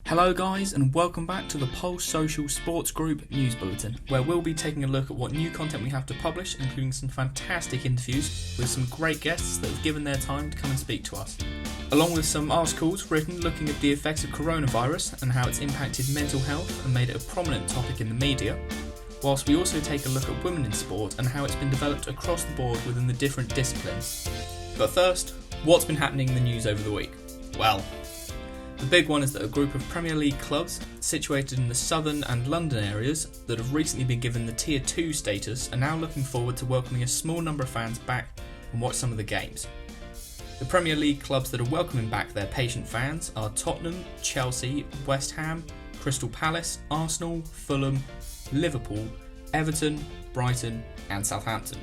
Hello guys, and welcome back to the Social Sports Group News Bulletin, where we'll be taking a look at what new content we have to publish, including some fantastic interviews with some great guests that have given their time to come and speak to us, along with some articles written looking at the effects of coronavirus and how it's impacted mental health and made it a prominent topic in the media, whilst we also take a look at women in sport and how it's been developed across the board within the different disciplines. But first, what's been happening in the news over the week? Well, the big one is that a group of Premier League clubs situated in the southern and London areas that have recently been given the Tier 2 status are now looking forward to welcoming a small number of fans back and watch some of the games. The Premier League clubs that are welcoming back their patient fans are Tottenham, Chelsea, West Ham, Crystal Palace, Arsenal, Fulham, Liverpool, Everton, Brighton and Southampton,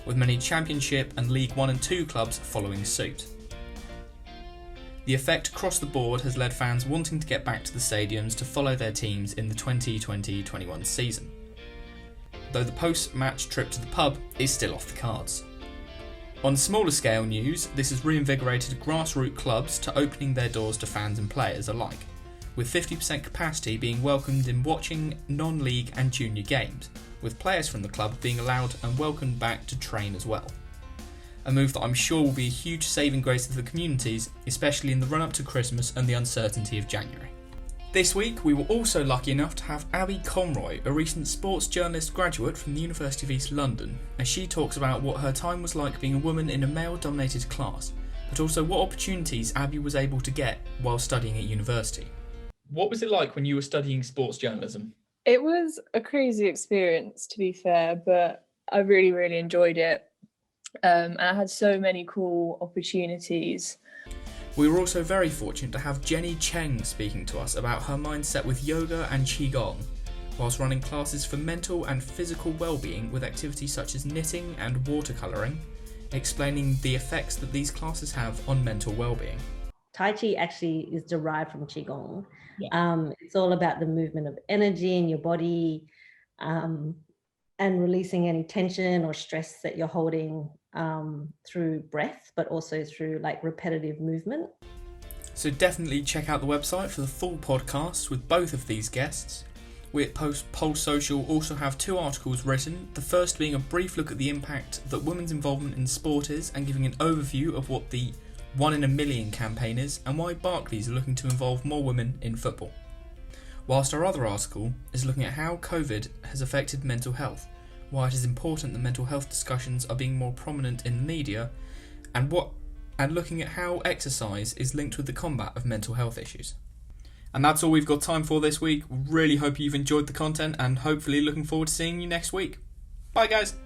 with many Championship and League 1 and 2 clubs following suit. The effect across the board has led fans wanting to get back to the stadiums to follow their teams in the 2020-21 season, though the post-match trip to the pub is still off the cards. On smaller scale news, this has reinvigorated grassroots clubs to opening their doors to fans and players alike, with 50% capacity being welcomed in watching non-league and junior games, with players from the club being allowed and welcomed back to train as well. A move that I'm sure will be a huge saving grace to the communities, especially in the run-up to Christmas and the uncertainty of January. This week we were also lucky enough to have Abby Conroy, a recent sports journalist graduate from the University of East London, as she talks about what her time was like being a woman in a male-dominated class, but also what opportunities Abby was able to get while studying at university. What was it like when you were studying sports journalism? It was a crazy experience, to be fair, but I really enjoyed it. And I had so many cool opportunities. We were also very fortunate to have Jenny Cheng speaking to us about her mindset with yoga and qigong, whilst running classes for mental and physical well-being with activities such as knitting and watercolouring, explaining the effects that these classes have on mental well-being. Tai Chi actually is derived from qigong. Yeah. It's all about the movement of energy in your body and releasing any tension or stress that you're holding through breath, but also through repetitive movement. So definitely check out the website for the full podcast with both of these guests. We at Pulse Social also have 2 articles written, the first being a brief look at the impact that women's involvement in sport is and giving an overview of what the 1 in a Million campaign is and why Barclays are looking to involve more women in football. Whilst our other article is looking at how COVID has affected mental health, why it is important that mental health discussions are being more prominent in the media, and looking at how exercise is linked with the combat of mental health issues. And that's all we've got time for this week. Really hope you've enjoyed the content and hopefully looking forward to seeing you next week. Bye guys!